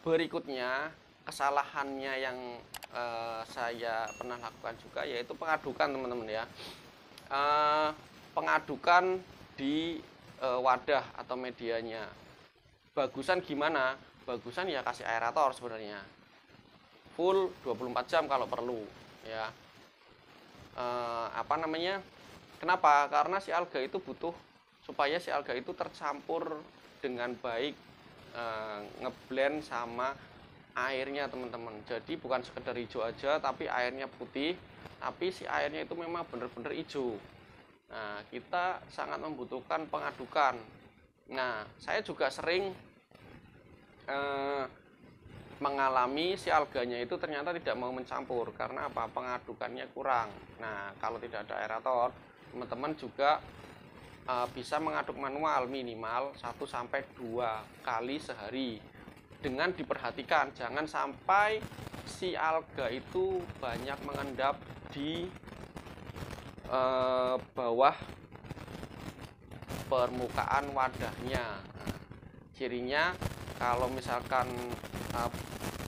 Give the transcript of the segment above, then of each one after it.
berikutnya kesalahannya yang saya pernah lakukan juga, yaitu pengadukan teman-teman ya. Pengadukan di wadah atau medianya. Bagusan gimana? Bagusan ya kasih aerator sebenarnya. Full 24 jam kalau perlu ya. Kenapa? Karena si alga itu butuh, supaya si alga itu tercampur dengan baik, ngeblend sama airnya teman-teman. Jadi bukan sekedar hijau aja tapi airnya putih, tapi si airnya itu memang benar-benar hijau. Nah, kita sangat membutuhkan pengadukan. Nah, saya juga sering mengalami si alganya itu ternyata tidak mau mencampur. Karena apa? Pengadukannya kurang. Nah, kalau tidak ada aerator, teman-teman juga bisa mengaduk manual minimal 1-2 kali sehari. Dengan diperhatikan, jangan sampai si alga itu banyak mengendap di bawah permukaan wadahnya. Nah, cirinya kalau misalkan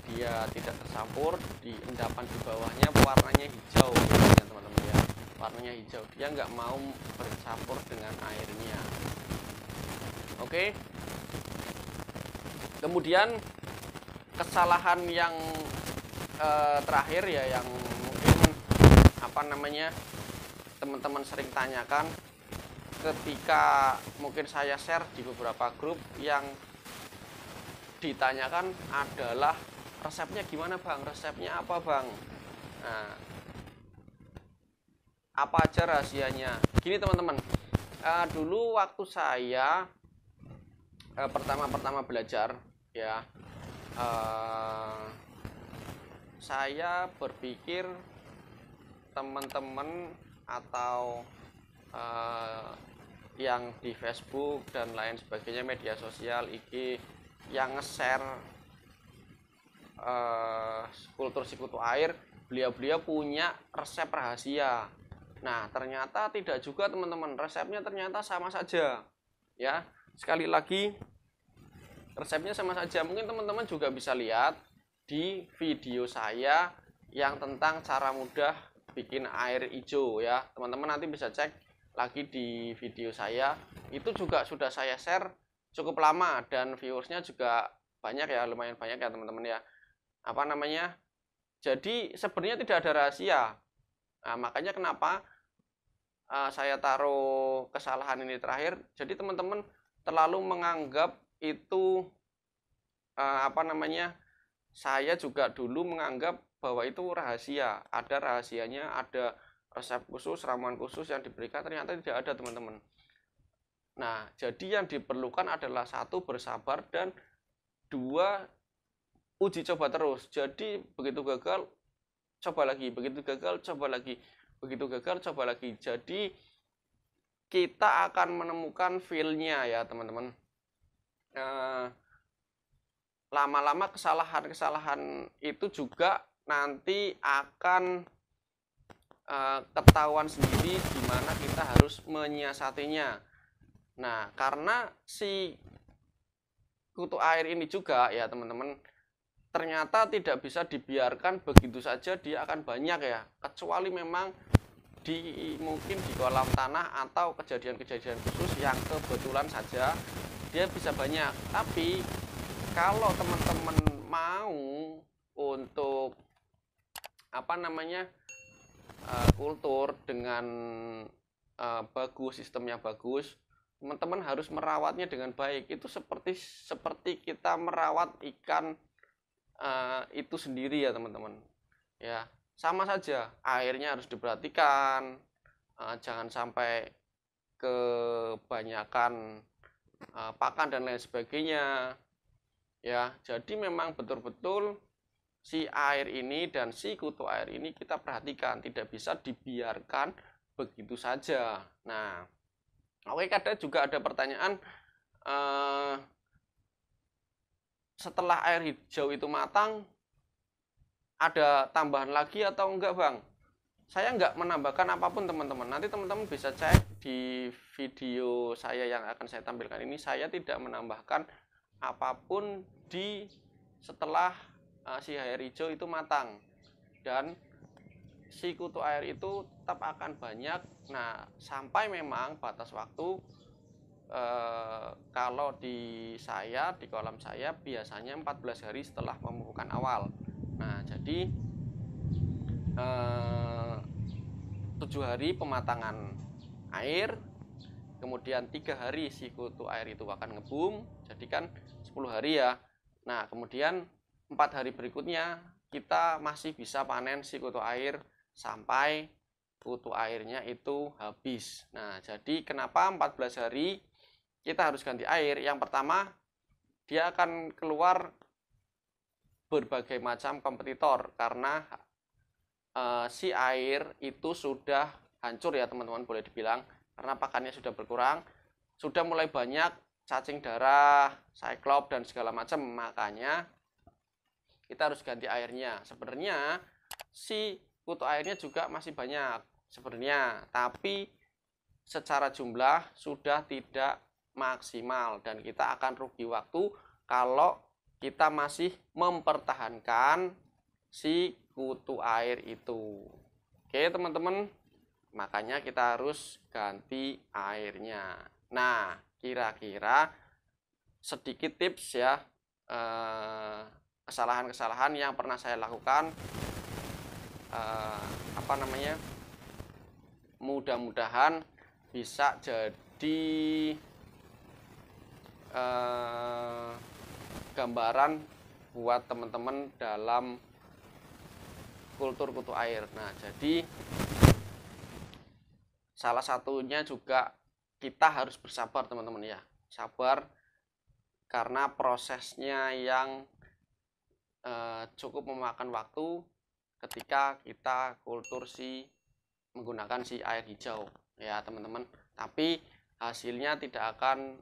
dia tidak tercampur, di endapan di bawahnya warnanya hijau ya teman-teman ya. Warnanya hijau, dia nggak mau bercampur dengan airnya. Oke. Kemudian kesalahan yang terakhir ya, yang mungkin teman-teman sering tanyakan ketika mungkin saya share di beberapa grup, yang ditanyakan adalah resepnya gimana bang, resepnya apa bang. Nah, apa aja rahasianya? Gini teman-teman, dulu waktu saya pertama-pertama belajar ya, saya berpikir teman-teman atau yang di Facebook dan lain sebagainya, media sosial, IG, yang nge-share kultur sikutu air, beliau-beliau punya resep rahasia. Nah, ternyata tidak juga teman-teman, resepnya ternyata sama saja ya. Sekali lagi, resepnya sama saja. Mungkin teman-teman juga bisa lihat di video saya yang tentang cara mudah bikin air hijau ya. Teman-teman nanti bisa cek lagi di video saya. Itu juga sudah saya share cukup lama dan viewersnya juga banyak ya, lumayan banyak ya teman-teman ya. Jadi sebenarnya tidak ada rahasia. Nah, makanya kenapa saya taruh kesalahan ini terakhir. Jadi teman-teman terlalu menganggap itu saya juga dulu menganggap bahwa itu rahasia, ada rahasianya, ada resep khusus, ramuan khusus yang diberikan, ternyata tidak ada teman-teman. Nah, jadi yang diperlukan adalah 1, bersabar, dan 2, uji coba terus. Jadi begitu gagal coba lagi, begitu gagal coba lagi, begitu gagal coba lagi. Jadi kita akan menemukan feel-nya ya teman-teman. Lama-lama kesalahan-kesalahan itu juga nanti akan ketahuan sendiri gimana kita harus menyiasatinya. Nah, karena si kutu air ini juga ya teman-teman, ternyata tidak bisa dibiarkan begitu saja dia akan banyak ya, kecuali memang mungkin di kolam tanah atau kejadian-kejadian khusus yang kebetulan saja dia bisa banyak. Tapi kalau teman-teman mau untuk kultur dengan bagus, sistemnya bagus, teman-teman harus merawatnya dengan baik. Itu seperti kita merawat ikan itu sendiri ya teman-teman ya. Sama saja, airnya harus diperhatikan, jangan sampai kebanyakan pakan dan lain sebagainya ya. Jadi memang betul-betul si air ini dan si kutu air ini kita perhatikan, tidak bisa dibiarkan begitu saja. Nah, oke, kadang juga ada pertanyaan, setelah air hijau itu matang, ada tambahan lagi atau enggak bang? Saya enggak menambahkan apapun teman-teman. Nanti teman-teman bisa cek di video saya yang akan saya tampilkan ini. Saya tidak menambahkan apapun di setelah si air hijau itu matang dan si kutu air itu tetap akan banyak. Nah, sampai memang batas waktu kalau di kolam saya biasanya 14 hari setelah pemupukan awal. Nah, jadi 7 hari pematangan air, kemudian 3 hari si kutu air itu akan ngebum, jadi kan 10 hari ya. Nah, kemudian 4 hari berikutnya kita masih bisa panen si kutu air sampai kutu airnya itu habis. Nah, jadi kenapa 14 hari kita harus ganti air? Yang pertama, dia akan keluar berbagai macam kompetitor karena si air itu sudah hancur ya teman-teman, boleh dibilang, karena pakannya sudah berkurang, sudah mulai banyak cacing darah, cyclop dan segala macam. Makanya kita harus ganti airnya. Sebenarnya si kutu airnya juga masih banyak sebenarnya, tapi secara jumlah sudah tidak maksimal dan kita akan rugi waktu kalau kita masih mempertahankan si kutu air itu. Oke teman-teman, makanya kita harus ganti airnya. Nah, kira-kira sedikit tips ya, kesalahan-kesalahan yang pernah saya lakukan, mudah-mudahan bisa jadi gambaran buat teman-teman dalam kultur kutu air. Nah, jadi salah satunya juga kita harus bersabar teman-teman ya, sabar karena prosesnya yang cukup memakan waktu ketika kita kultur menggunakan si air hijau ya teman-teman, tapi hasilnya tidak akan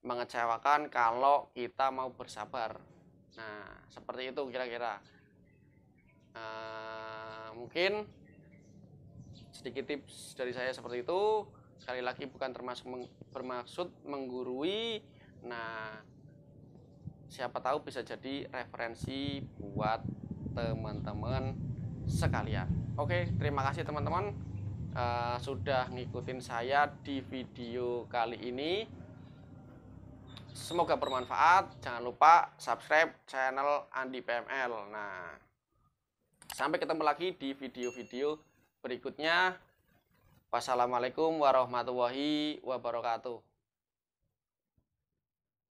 mengecewakan kalau kita mau bersabar. Nah, seperti itu kira-kira. Mungkin sedikit tips dari saya seperti itu. Sekali lagi bukan bermaksud menggurui. Nah, siapa tahu bisa jadi referensi buat teman-teman sekalian. Oke, terima kasih teman-teman sudah ngikutin saya di video kali ini. Semoga bermanfaat. Jangan lupa subscribe channel Andi PML. Nah, sampai ketemu lagi di video-video berikutnya. Wassalamualaikum warahmatullahi wabarakatuh.